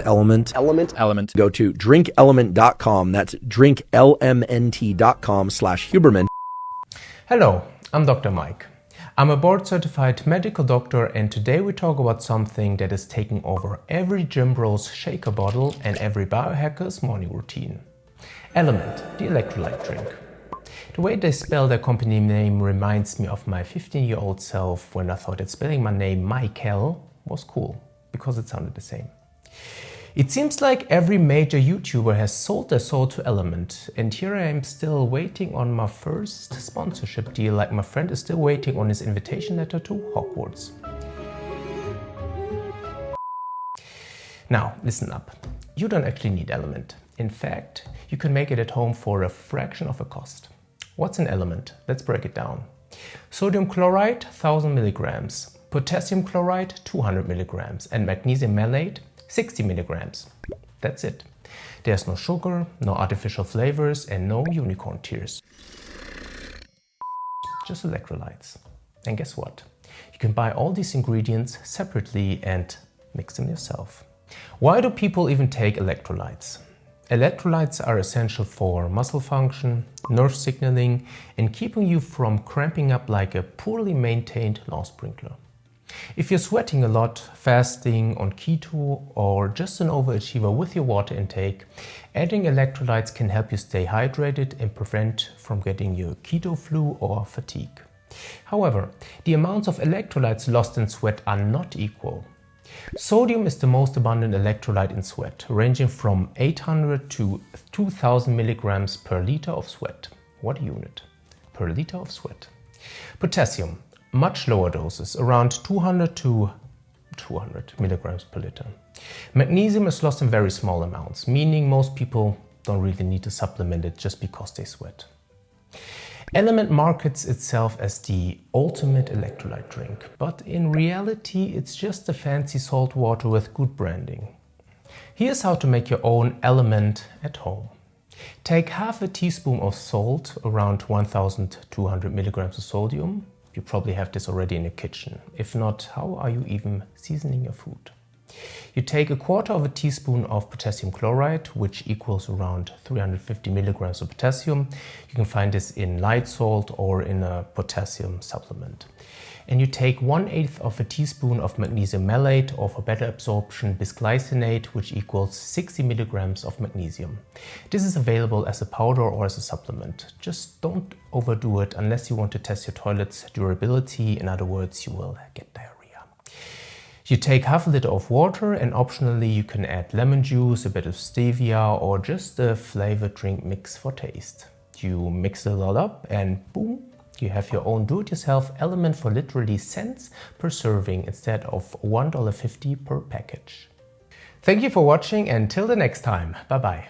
Element. Element. Go to drinkelement.com. That's drinklmnt.com/Huberman. Hello, I'm Dr. Mike. I'm a board-certified medical doctor, and today we talk about something that is taking over every gym bro's shaker bottle and every biohacker's morning routine. LMNT, the electrolyte drink. The way they spell their company name reminds me of my 15-year-old self when I thought that spelling my name Michael was cool, because it sounded the same. It seems like every major YouTuber has sold their soul to LMNT, and here I am still waiting on my first sponsorship deal, like my friend is still waiting on his invitation letter to Hogwarts. Now, listen up. You don't actually need LMNT. In fact, you can make it at home for a fraction of the cost. What's an LMNT? Let's break it down. Sodium chloride, 1000 milligrams. Potassium chloride, 200 milligrams. And magnesium malate, 60 milligrams. That's it. There's no sugar, no artificial flavors, and no unicorn tears. Just electrolytes. And guess what? You can buy all these ingredients separately and mix them yourself. Why do people even take electrolytes? Electrolytes are essential for muscle function, nerve signaling, and keeping you from cramping up like a poorly maintained lawn sprinkler. If you're sweating a lot, fasting, on keto, or just an overachiever with your water intake, adding electrolytes can help you stay hydrated and prevent from getting your keto flu or fatigue. However, the amounts of electrolytes lost in sweat are not equal. Sodium is the most abundant electrolyte in sweat, ranging from 800 to 2000 milligrams per liter of sweat. What a unit. Per liter of sweat. Potassium. Much lower doses, around 200 to 200 milligrams per liter. Magnesium is lost in very small amounts, meaning most people don't really need to supplement it just because they sweat. LMNT markets itself as the ultimate electrolyte drink, but in reality it's just a fancy salt water with good branding. Here's how to make your own LMNT at home. Take half a teaspoon of salt, around 1200 milligrams of sodium. You probably have this already in your kitchen. If not, how are you even seasoning your food? You take a quarter of a teaspoon of potassium chloride, which equals around 350 milligrams of potassium. You can find this in light salt or in a potassium supplement. And you take 1/8 of a teaspoon of magnesium malate, or for better absorption, bisglycinate, which equals 60 milligrams of magnesium. This is available as a powder or as a supplement. Just don't overdo it unless you want to test your toilet's durability. In other words, you will get diarrhea. You take half a liter of water, and optionally you can add lemon juice, a bit of stevia, or just a flavored drink mix for taste. You mix it all up and boom, you have your own do-it-yourself LMNT for literally cents per serving instead of $1.50 per package. Thank you for watching, and till the next time, bye bye.